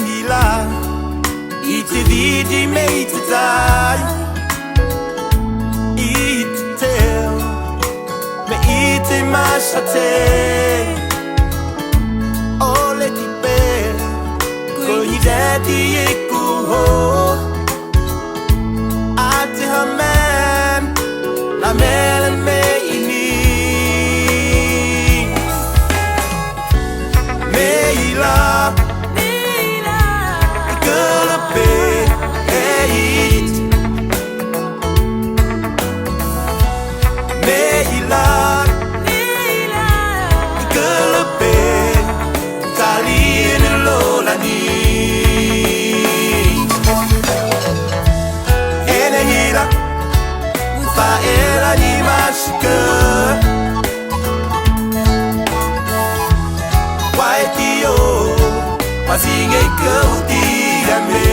hila I te vidi mei te tai I te teo me I te masate Ole ti pe Ko I dati e kuho A te haman La mele me I ni Me I la Faela ni mashika Waitio Mazinge kauti ame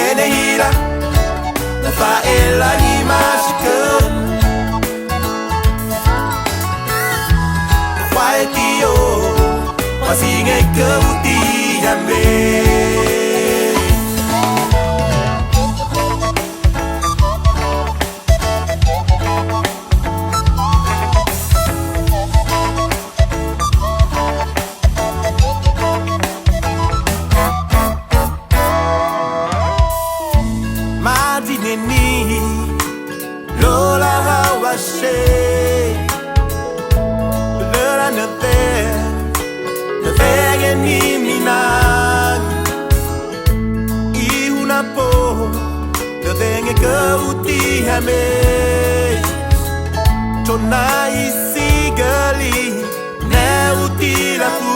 Enehira Faela ni mashika Waitio Mazinge kauti ame Lola hawashe Lola Navega ni minang Ihuna po Navega kauti hame Tona isigali Na utila pun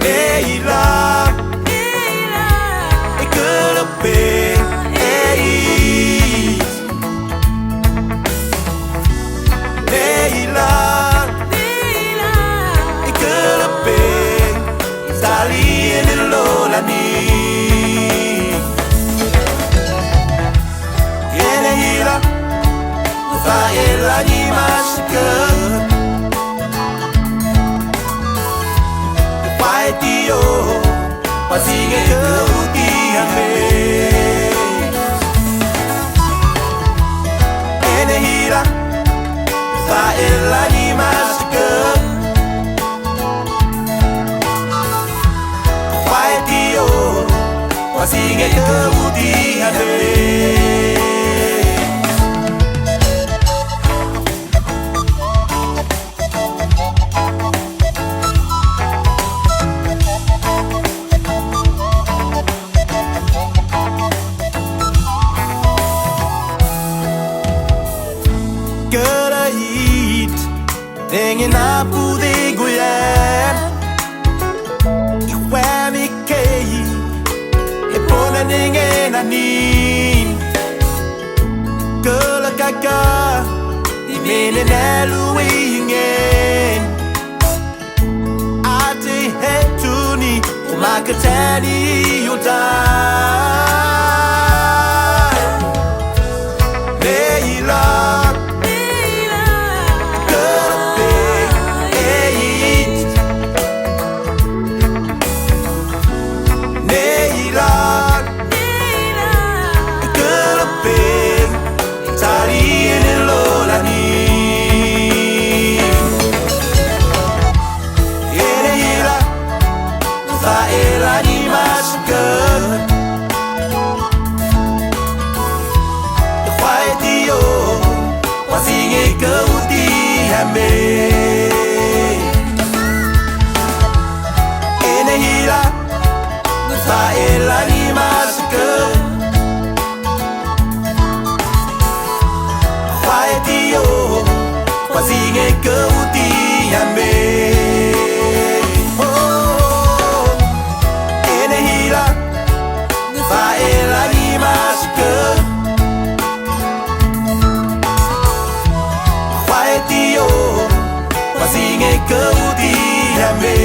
Leila Faela ni mashika Waitio Mazinge kauti ame Enehira Faela ni mashika Waitio Mazinge kauti ame Dengan apu de goyan Iwami kei E ponaningen anin Kala kaka Imene nalu ingen Ate hetuni Umakatani yotai Leila Faela ni mashika Waitio Mazinge kauti hame Enehira Faela ni mashika Waitio Mazinge kauti hame Faela ni mashika Waitio Mazinge kauti hame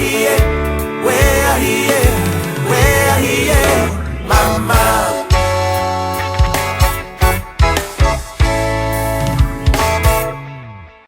ahiye, we ahiye.